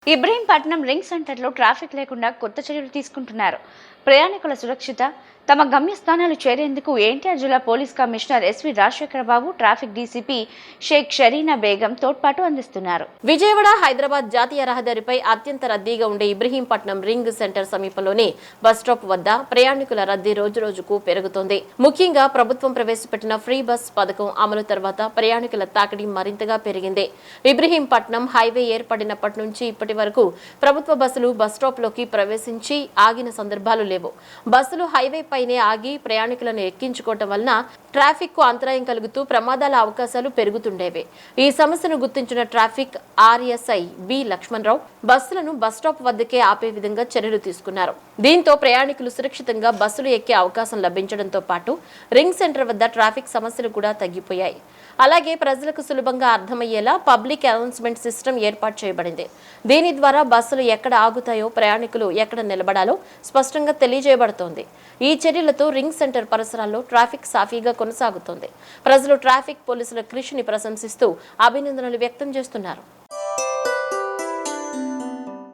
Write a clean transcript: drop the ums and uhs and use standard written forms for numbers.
Ibrahimpatnam ring సెంటర్లో traffic లేకుండా కొత్త చర్యలు తీసుకుంటున్నారు. ప్రయాణికుల సురక్షిత తమ గమ్యస్థానాలు చేరేందుకు ఎన్టీఆర్ జిల్లా పోలీస్ కమిషనర్ ఎస్వి రాజశేఖర బాబు, ట్రాఫిక్ డీసీపీ షేక్ షరీనా బేగం తోడ్పాటు అందిస్తున్నారు. విజయవాడ హైదరాబాద్ జాతీయ రహదారిపై అత్యంత రద్దీగా ఉండే ఇబ్రహీంపట్నం రింగ్ సెంటర్ సమీపంలోని బస్ స్టాప్ వద్ద ప్రయాణికుల రద్దీ రోజురోజుకు పెరుగుతోంది. ముఖ్యంగా ప్రభుత్వం ప్రవేశపెట్టిన ఫ్రీ బస్ పథకం అమలు తర్వాత ప్రయాణికుల తాకిడి మరింతగా పెరిగింది. ఇబ్రహీంపట్నం హైవే ఏర్పడినప్పటి నుంచి ఇప్పటి వరకు ప్రభుత్వ బస్సులు బస్ స్టాప్ లోకి ప్రవేశించి ఆగిన సందర్భాలు లేవు. బస్సులు హైవే పైనే ఆగి ప్రయాణికులను ఎక్కించుకోవటం వలన ట్రాఫిక్ కు అంతరాయం కలుగుతూ ప్రమాదాల అవకాశాలు పెరుగుతుండేవి. ఈ సమస్యను గుర్తించిన ట్రాఫిక్ ఆర్ఎస్ఐ బి లక్ష్మణరావు బస్సులను బస్ స్టాప్ వద్దకే ఆపే విధంగా చర్యలు తీసుకున్నారు. దీంతో ప్రయాణికులు సురక్షితంగా బస్సులు ఎక్కే అవకాశం లభించడంతో పాటు రింగ్ సెంటర్ వద్ద ట్రాఫిక్ సమస్యలు కూడా తగ్గిపోయాయి. అలాగే ప్రజలకు సులభంగా అర్థమయ్యేలా పబ్లిక్ అనౌన్స్మెంట్ సిస్టమ్ ఏర్పాటు చేయబడింది. దీని ద్వారా బస్సులు ఎక్కడ ఆగుతాయో, ప్రయాణికులు ఎక్కడ నిలబడాలో స్పష్టంగా తెలియజేయబడుతోంది. ఈ చర్యలతో రింగ్ సెంటర్ పరిసరాల్లో ట్రాఫిక్ సాఫీగా కొనసాగుతోంది. ప్రజలు ట్రాఫిక్ పోలీసుల కృషిని ప్రశంసిస్తూ అభినందనలు వ్యక్తం చేస్తున్నారు.